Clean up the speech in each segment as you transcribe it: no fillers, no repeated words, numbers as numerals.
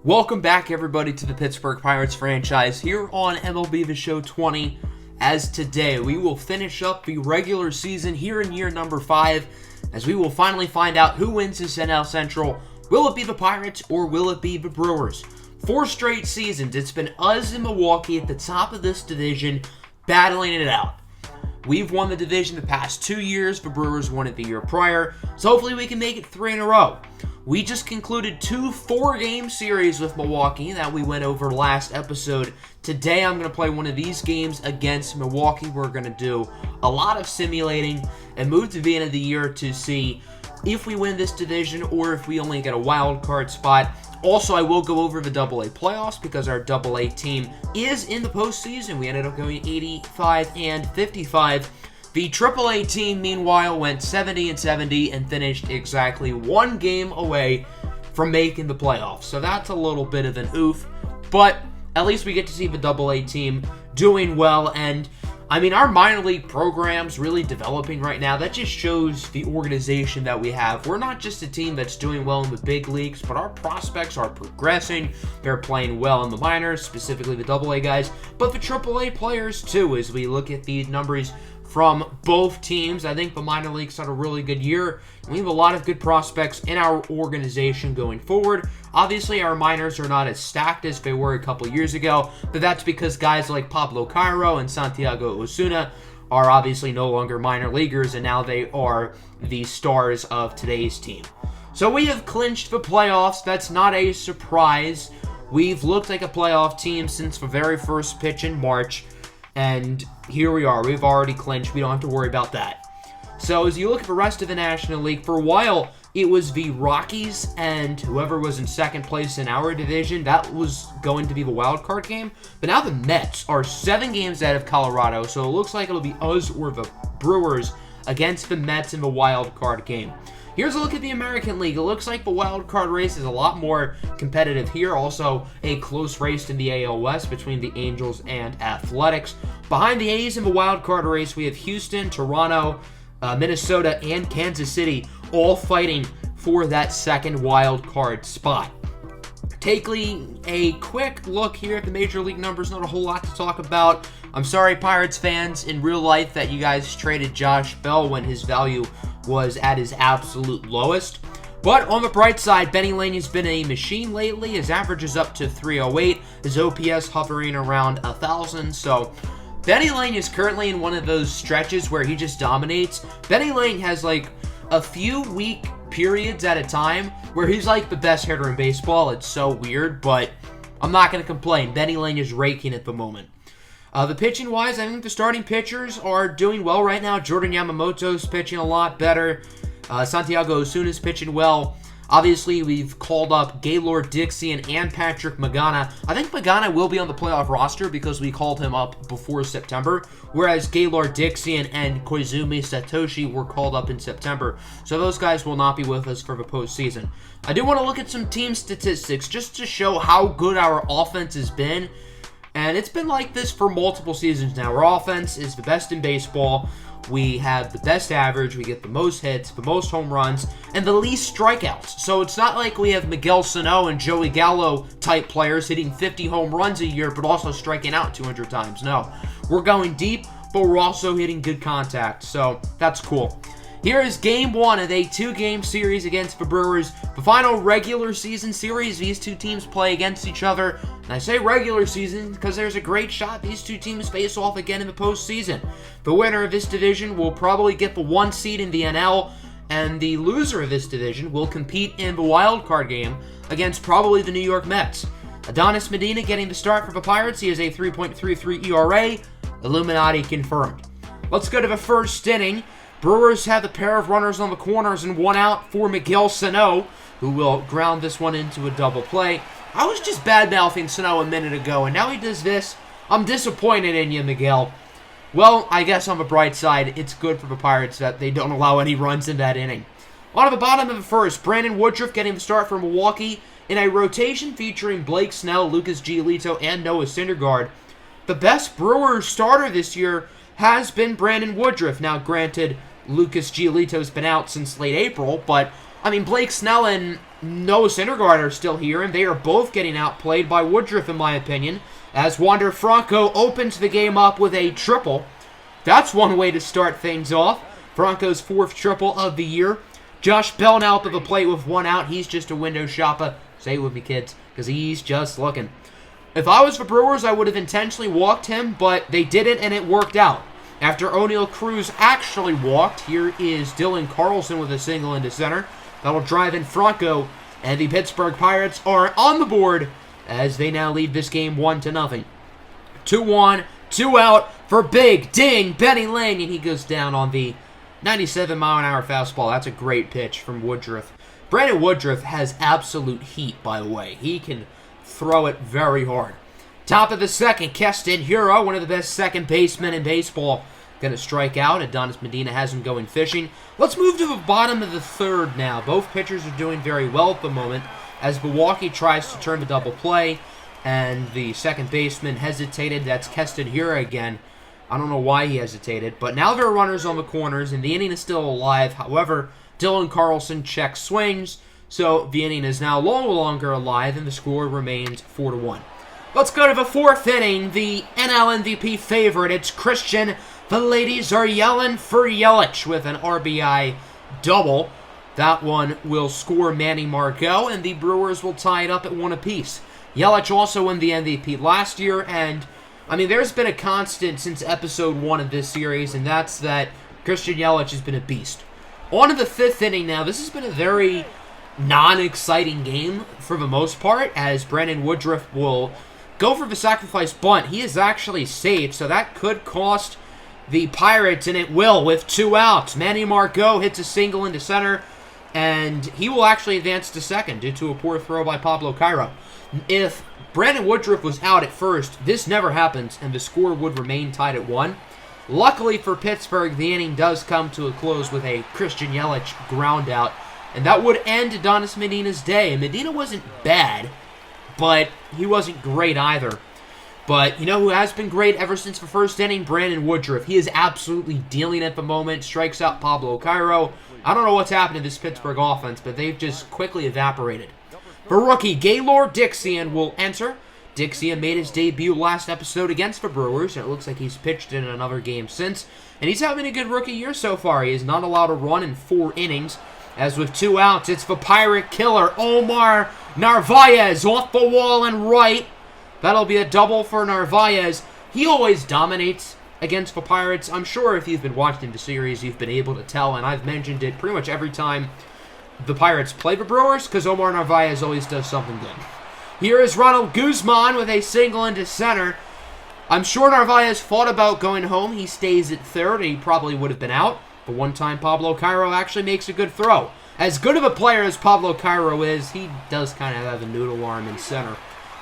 Welcome back, everybody, to the Pittsburgh Pirates franchise here on MLB The Show 20. As today, we will finish up the regular season here in year number 5, as we will finally find out who wins this NL Central. Will it be the Pirates or will it be the Brewers? 4 straight seasons, it's been us in Milwaukee at the top of this division, battling it out. We've won the division the past 2 years, the Brewers won it the year prior, so hopefully we can make it 3 in a row. We just concluded 2 4-game series with Milwaukee that we went over last episode. Today I'm going to play one of these games against Milwaukee. We're going to do a lot of simulating and move to the end of the year to see if we win this division or if we only get a wild card spot. Also, I will go over the AA playoffs because our AA team is in the postseason. We ended up going 85 and 55. The AAA team, meanwhile, went 70-70 and finished exactly 1 game away from making the playoffs. So that's a little bit of an oof, but at least we get to see the AA team doing well. And I mean, our minor league program's really developing right now. That just shows the organization that we have. We're not just a team that's doing well in the big leagues, but our prospects are progressing. They're playing well in the minors, specifically the AA guys, but the AAA players too, as we look at the numbers from both teams. I think the minor leagues had a really good year. We have a lot of good prospects in our organization going forward. Obviously, our minors are not as stacked as they were a couple years ago, but that's because guys like Pablo Cairo and Santiago Osuna are obviously no longer minor leaguers, and now they are the stars of today's team. So we have clinched the playoffs. That's not a surprise. We've looked like a playoff team since the very first pitch in March. And here we are. We've already clinched. We don't have to worry about that. So as you look at the rest of the National League, for a while, it was the Rockies and whoever was in second place in our division. That was going to be the wild card game. But now the Mets are 7 games out of Colorado. So it looks like it'll be us or the Brewers against the Mets in the wild card game. Here's a look at the American League. It looks like the wild card race is a lot more competitive here. Also, a close race in the AL West between the Angels and Athletics. Behind the A's in the wild card race, we have Houston, Toronto, Minnesota, and Kansas City all fighting for that second wild card spot. Taking a quick look here at the Major League numbers, not a whole lot to talk about. I'm sorry, Pirates fans, in real life that you guys traded Josh Bell when his value was at his absolute lowest. But on the bright side, Benny Lane has been a machine lately. His average is up to 308. His OPS hovering around 1,000. So Benny Lane is currently in one of those stretches where he just dominates. Benny Lane has like a few week periods at a time where he's like the best hitter in baseball. It's so weird, but I'm not going to complain. Benny Lane is raking at the moment. The pitching-wise, I think the starting pitchers are doing well right now. Jordan Yamamoto's pitching a lot better. Santiago Osuna's pitching well. Obviously, we've called up Gaylord Dixon and Patrick Magana. I think Magana will be on the playoff roster because we called him up before September, whereas Gaylord Dixon and Koizumi Satoshi were called up in September. So those guys will not be with us for the postseason. I do want to look at some team statistics just to show how good our offense has been. And it's been like this for multiple seasons now. Our offense is the best in baseball. We have the best average. We get the most hits, the most home runs, and the least strikeouts. So it's not like we have Miguel Sano and Joey Gallo type players hitting 50 home runs a year, but also striking out 200 times. No, we're going deep, but we're also hitting good contact. So that's cool. Here is Game 1 of a 2-game series against the Brewers. The final regular season series, these two teams play against each other. And I say regular season because there's a great shot these two teams face off again in the postseason. The winner of this division will probably get the 1 seed in the NL, and the loser of this division will compete in the wild card game against probably the New York Mets. Adonis Medina getting the start for the Pirates. He has a 3.33 ERA. Illuminati confirmed. Let's go to the first inning. Brewers have a pair of runners on the corners and 1 out for Miguel Sano, who will ground this one into a double play. I was just bad-mouthing Sano a minute ago, and now he does this. I'm disappointed in you, Miguel. Well, I guess on the bright side, it's good for the Pirates that they don't allow any runs in that inning. On the bottom of the first, Brandon Woodruff getting the start for Milwaukee in a rotation featuring Blake Snell, Lucas Giolito, and Noah Syndergaard. The best Brewers starter this year has been Brandon Woodruff. Now, granted, Lucas Giolito's been out since late April, but I mean, Blake Snell and Noah Syndergaard are still here, and they are both getting outplayed by Woodruff, in my opinion, as Wander Franco opens the game up with a triple. That's one way to start things off. Franco's 4th triple of the year. Josh Bell now up at the plate with 1 out. He's just a window shopper. Say it with me, kids, because he's just looking. If I was the Brewers, I would have intentionally walked him, but they didn't, and it worked out. After O'Neal Cruz actually walked, here is Dylan Carlson with a single into center. That'll drive in Franco, and the Pittsburgh Pirates are on the board as they now lead this game 1-0. 2-1, 2 out for Big Ding Benny Lang, and he goes down on the 97-mile-an-hour fastball. That's a great pitch from Woodruff. Brandon Woodruff has absolute heat, by the way. He can throw it very hard. Top of the second, Keston Hiura, one of the best second basemen in baseball, going to strike out. Adonis Medina has him going fishing. Let's move to the bottom of the third now. Both pitchers are doing very well at the moment as Milwaukee tries to turn the double play, and the second baseman hesitated. That's Keston Hiura again. I don't know why he hesitated, but now there are runners on the corners, and the inning is still alive. However, Dylan Carlson checks swings, so the inning is now no longer alive, and the score remains 4-1. Let's go to the 4th inning. The NL MVP favorite, it's Christian. The ladies are yelling for Yelich with an RBI double. That one will score Manny Margot, and the Brewers will tie it up at 1 apiece. Yelich also won the MVP last year, and I mean, there's been a constant since episode 1 of this series, and that's that Christian Yelich has been a beast. On to the 5th inning now. This has been a very non-exciting game for the most part, as Brandon Woodruff will go for the sacrifice bunt. He is actually safe, so that could cost the Pirates, and it will with 2 outs. Manny Margot hits a single into center, and he will actually advance to second due to a poor throw by Pablo Cairo. If Brandon Woodruff was out at first, this never happens, and the score would remain tied at 1. Luckily for Pittsburgh, the inning does come to a close with a Christian Yelich ground out, and that would end Adonis Medina's day. Medina wasn't bad, but he wasn't great either. But you know who has been great ever since the first inning? Brandon Woodruff. He is absolutely dealing at the moment, strikes out Pablo Cairo. I don't know what's happened to this Pittsburgh offense, but they've just quickly evaporated. The rookie, Gaylord Dixian, will enter. Dixian made his debut last episode against the Brewers, and it looks like he's pitched in another game since. And he's having a good rookie year so far. He is not allowed to run in 4 innings. As with 2 outs, it's the Pirate killer, Omar Narvaez, off the wall and right. That'll be a double for Narvaez. He always dominates against the Pirates. I'm sure if you've been watching the series, you've been able to tell, and I've mentioned it pretty much every time the Pirates play the Brewers, because Omar Narvaez always does something good. Here is Ronald Guzman with a single into center. I'm sure Narvaez thought about going home. He stays at third, and he probably would have been out. But one time Pablo Cairo actually makes a good throw. As good of a player as Pablo Cairo is, he does kind of have a noodle arm in center.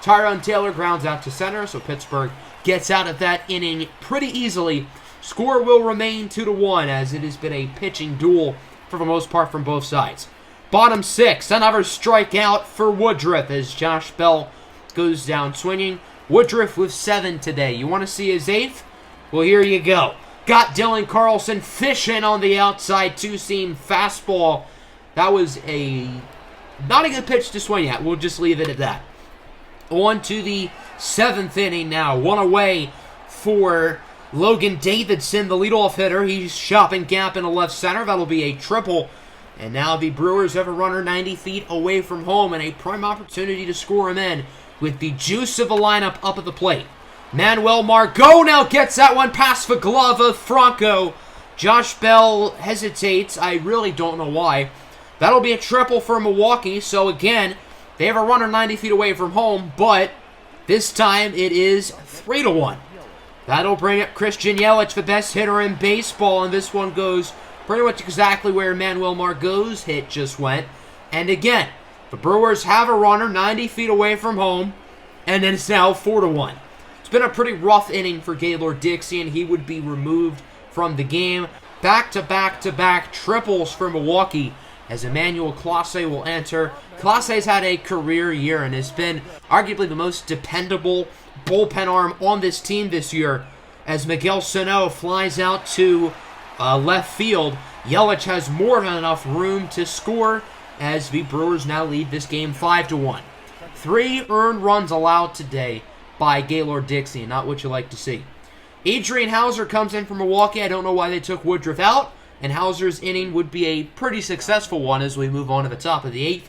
Tyrone Taylor grounds out to center, so Pittsburgh gets out of that inning pretty easily. Score will remain 2-1, as it has been a pitching duel for the most part from both sides. Bottom 6, another strikeout for Woodruff as Josh Bell goes down swinging. Woodruff with 7 today. You want to see his 8th? Well, here you go. Got Dylan Carlson fishing on the outside 2-seam fastball. That was not a good pitch to swing at. We'll just leave it at that. On to the 7th inning now. 1 away for Logan Davidson, the leadoff hitter. He's chopping gap into left center. That'll be a triple. And now the Brewers have a runner 90 feet away from home and a prime opportunity to score him in with the juice of the lineup up at the plate. Manuel Margot now gets that one past the glove of Franco. Josh Bell hesitates. I really don't know why. That'll be a triple for Milwaukee. So again, they have a runner 90 feet away from home, but this time it is 3-1. That'll bring up Christian Yelich, the best hitter in baseball, and this one goes pretty much exactly where Manuel Margot's hit just went. And again, the Brewers have a runner 90 feet away from home, and then it's now 4-1. It's been a pretty rough inning for Gaylord Dixian. He would be removed from the game. Back-to-back-to-back triples for Milwaukee as Emmanuel Clase will enter. Clase's had a career year and has been arguably the most dependable bullpen arm on this team this year as Miguel Sano flies out to left field. Yelich has more than enough room to score, as the Brewers now lead this game 5-1. 3 earned runs allowed today by Gaylord Dixie, not what you like to see. Adrian Hauser comes in from Milwaukee. I don't know why they took Woodruff out, and Hauser's inning would be a pretty successful one as we move on to the top of the 8th.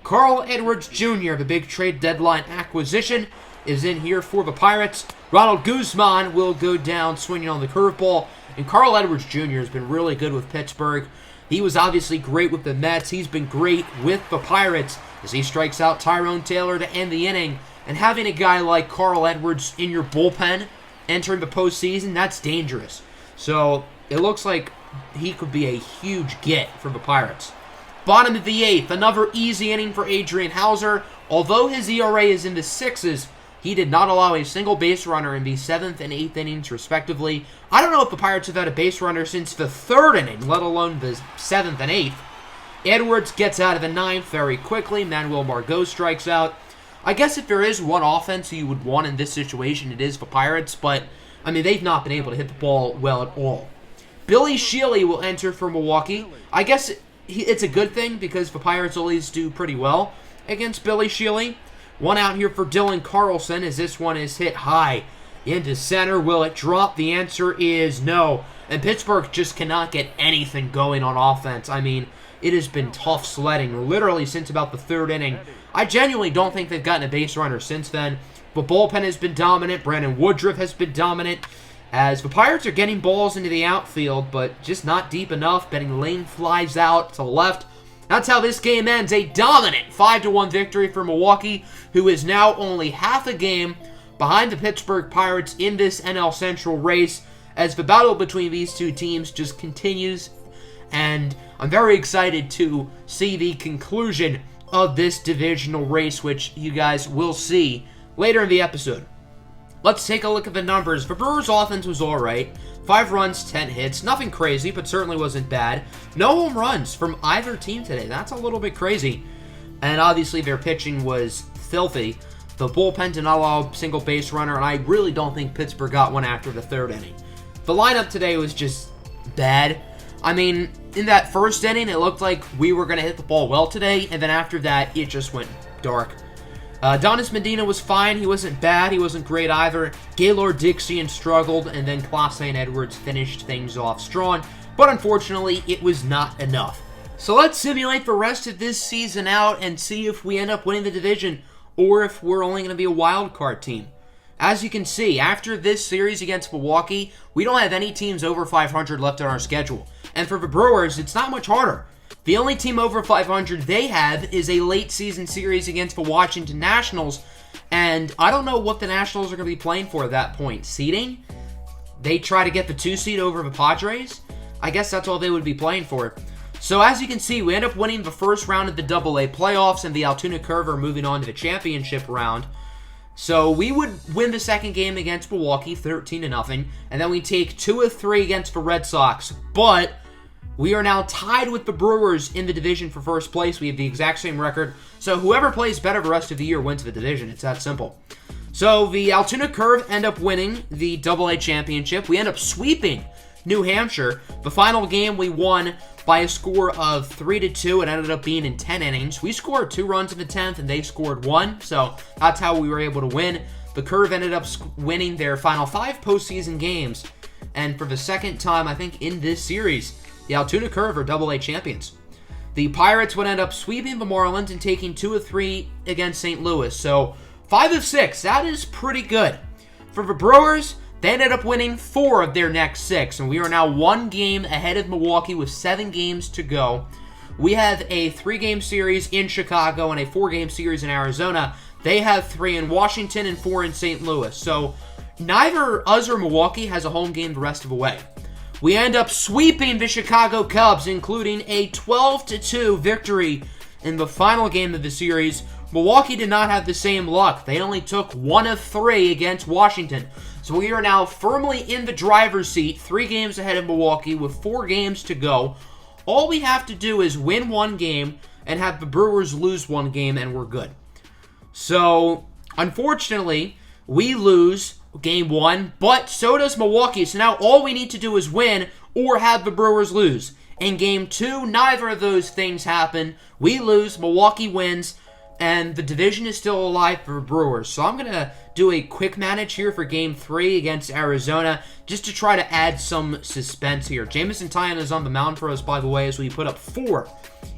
Carl Edwards Jr., the big trade deadline acquisition, is in here for the Pirates. Ronald Guzman will go down swinging on the curveball, and Carl Edwards Jr. has been really good with Pittsburgh. He was obviously great with the Mets. He's been great with the Pirates as he strikes out Tyrone Taylor to end the inning. And having a guy like Carl Edwards in your bullpen entering the postseason, that's dangerous. So it looks like he could be a huge get for the Pirates. Bottom of the 8th, another easy inning for Adrian Hauser. Although his ERA is in the 6s, he did not allow a single base runner in the 7th and 8th innings, respectively. I don't know if the Pirates have had a base runner since the 3rd inning, let alone the 7th and 8th. Edwards gets out of the 9th very quickly. Manuel Margot strikes out. I guess if there is one offense you would want in this situation, it is the Pirates, but, I mean, they've not been able to hit the ball well at all. Billy Shealy will enter for Milwaukee. I guess it's a good thing because the Pirates always do pretty well against Billy Shealy. One out here for Dylan Carlson as this one is hit high into center. Will it drop? The answer is no. And Pittsburgh just cannot get anything going on offense. I mean, it has been tough sledding literally since about the 3rd inning. I genuinely don't think they've gotten a base runner since then. The bullpen has been dominant. Brandon Woodruff has been dominant. As the Pirates are getting balls into the outfield, but just not deep enough. Benny Lane flies out to the left. That's how this game ends. A dominant 5-1 victory for Milwaukee, who is now only half a game behind the Pittsburgh Pirates in this NL Central race as the battle between these two teams just continues. And I'm very excited to see the conclusion of this divisional race, which you guys will see later in the episode. Let's take a look at the numbers. The Brewers' offense was alright. 5 runs, 10 hits. Nothing crazy, but certainly wasn't bad. No home runs from either team today. That's a little bit crazy. And obviously their pitching was filthy. The bullpen did not allow a single base runner, and I really don't think Pittsburgh got one after the 3rd inning. The lineup today was just bad. I mean, in that 1st inning, it looked like we were going to hit the ball well today, and then after that, it just went dark. Donis Medina was fine. He wasn't bad. He wasn't great either. Gaylord Dixie struggled, and then Clase and Edwards finished things off strong. But unfortunately, it was not enough. So let's simulate the rest of this season out and see if we end up winning the division or if we're only going to be a wild card team. As you can see, after this series against Milwaukee, we don't have any teams over 500 left on our schedule. And for the Brewers, it's not much harder. The only team over 500 they have is a late season series against the Washington Nationals, and I don't know what the Nationals are going to be playing for at that point. Seeding? They try to get the 2 seed over the Padres? I guess that's all they would be playing for. So as you can see, we end up winning the first round of the AA playoffs, and the Altoona Curve are moving on to the championship round. So we would win the second game against Milwaukee, 13-0, and then we take 2 of 3 against the Red Sox, but we are now tied with the Brewers in the division for first place. We have the exact same record. So whoever plays better the rest of the year wins the division. It's that simple. So the Altoona Curve end up winning the AA championship. We end up sweeping New Hampshire. The final game we won by a score of 3-2. It ended up being in 10 innings. We scored 2 runs in the 10th, and they scored 1. So that's how we were able to win. The Curve ended up winning their final 5 postseason games. And for the second time, I think, in this series, the Altoona Curve are AA champions. The Pirates would end up sweeping the Marlins and taking 2 of 3 against St. Louis. So 5 of 6, that is pretty good. For the Brewers, they ended up winning 4 of their next 6, and we are now 1 game ahead of Milwaukee with 7 games to go. We have a 3-game series in Chicago and a 4-game series in Arizona. They have 3 in Washington and 4 in St. Louis. So neither us or Milwaukee has a home game the rest of the way. We end up sweeping the Chicago Cubs, including a 12-2 victory in the final game of the series. Milwaukee did not have the same luck. They only took 1 of 3 against Washington. So we are now firmly in the driver's seat, 3 games ahead of Milwaukee with 4 games to go. All we have to do is win 1 game and have the Brewers lose 1 game, and we're good. So, unfortunately, we lose Game 1, but so does Milwaukee. So now all we need to do is win or have the Brewers lose. In Game 2, neither of those things happen. We lose, Milwaukee wins, and the division is still alive for Brewers. So I'm going to do a quick manage here for Game 3 against Arizona, just to try to add some suspense here. Jameson Taillon is on the mound for us, by the way, as we put up 4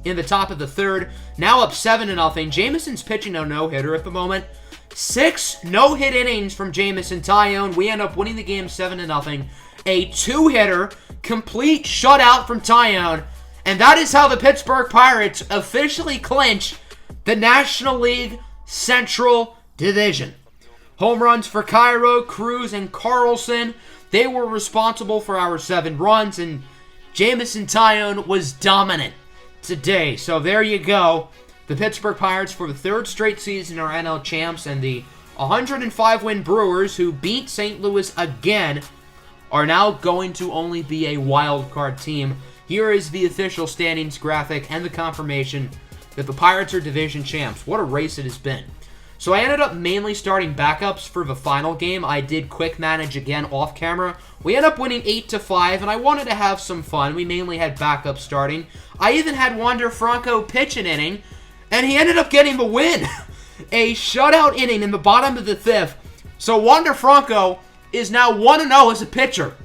in the top of the third. Now up 7-0. Jameson's pitching a no-hitter at the moment. 6 no-hit innings from Jameson Taillon. We end up winning the game 7-0. A 2-hitter, complete shutout from Taillon. And that is how the Pittsburgh Pirates officially clinch the National League Central Division. Home runs for Cairo, Cruz, and Carlson. They were responsible for our 7 runs, and Jameson Taillon was dominant today. So there you go. The Pittsburgh Pirates, for the 3rd straight season, are NL champs, and the 105-win Brewers, who beat St. Louis again, are now going to only be a wild card team. Here is the official standings graphic and the confirmation that the Pirates are division champs. What a race it has been. So I ended up mainly starting backups for the final game. I did quick manage again off camera. We ended up winning 8-5, and I wanted to have some fun. We mainly had backups starting. I even had Wander Franco pitch an inning, and he ended up getting the win. A shutout inning in the bottom of the 5th. So Wander Franco is now 1-0 as a pitcher.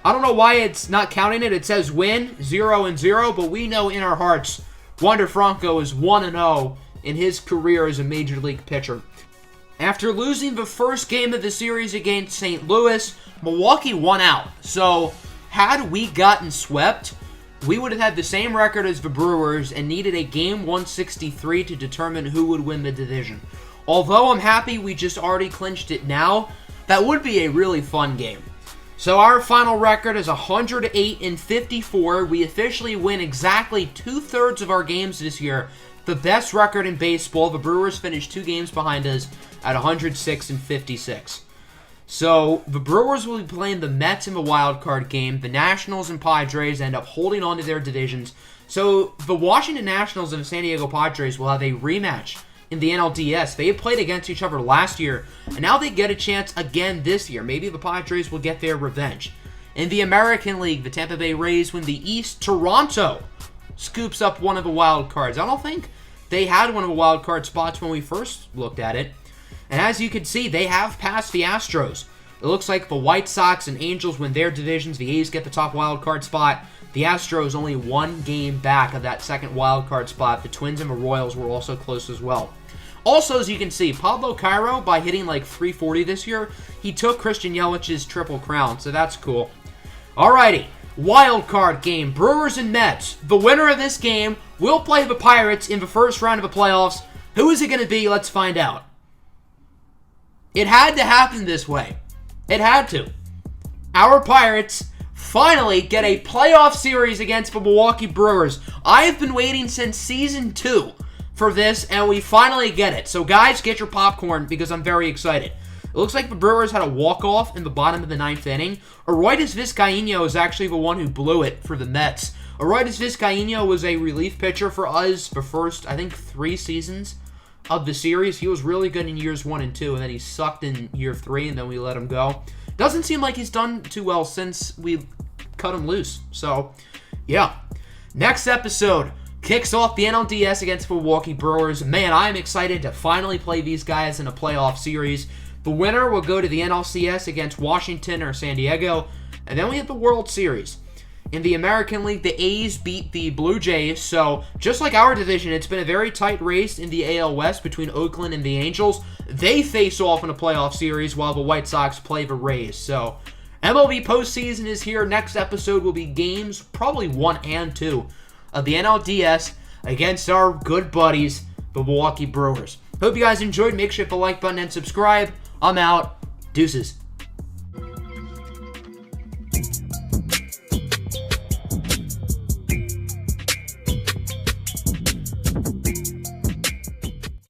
I don't know why it's not counting it. It says win, 0-0, but we know in our hearts Wander Franco is 1-0 in his career as a Major League pitcher. After losing the first game of the series against St. Louis, Milwaukee won out. So, had we gotten swept, we would have had the same record as the Brewers and needed a game 163 to determine who would win the division. Although I'm happy we just already clinched it now, that would be a really fun game. So our final record is 108-54. We officially win exactly 2/3 of our games this year. The best record in baseball. The Brewers finished 2 games behind us at 106-56. So the Brewers will be playing the Mets in the wild card game. The Nationals and Padres end up holding on to their divisions. So the Washington Nationals and the San Diego Padres will have a rematch in the NLDS. They had played against each other last year, and now they get a chance again this year. Maybe the Padres will get their revenge. In the American League, the Tampa Bay Rays win the East. Toronto scoops up one of the wild cards. I don't think they had one of the wild card spots when we first looked at it. And as you can see, they have passed the Astros. It looks like the White Sox and Angels win their divisions. The A's get the top wild card spot. The Astros only 1 game back of that second wild card spot. The Twins and the Royals were also close as well. Also, as you can see, Pablo Cairo, by hitting like 340 this year, he took Christian Yelich's triple crown, so that's cool. Alrighty, wild card game, Brewers and Mets. The winner of this game will play the Pirates in the first round of the playoffs. Who is it going to be? Let's find out. It had to happen this way. It had to. Our Pirates finally get a playoff series against the Milwaukee Brewers. I have been waiting since Season 2 for this, and we finally get it. So guys, get your popcorn because I'm very excited. It looks like the Brewers had a walk-off in the bottom of the 9th inning. Aroldis Vizcaino is actually the one who blew it for the Mets. Aroldis Vizcaino was a relief pitcher for us the first, I think, 3 seasons of the series. He was really good in years 1 and 2, and then he sucked in year 3, and then we let him go. Doesn't seem like he's done too well since we cut him loose. So, yeah. Next episode kicks off the NLDS against the Milwaukee Brewers. Man, I'm excited to finally play these guys in a playoff series. The winner will go to the NLCS against Washington or San Diego, and then we have the World Series. In the American League, the A's beat the Blue Jays, so just like our division, it's been a very tight race in the AL West between Oakland and the Angels. They face off in a playoff series while the White Sox play the Rays. So MLB postseason is here. Next episode will be games, probably 1 and 2, of the NLDS against our good buddies, the Milwaukee Brewers. Hope you guys enjoyed. Make sure to hit the like button and subscribe. I'm out. Deuces.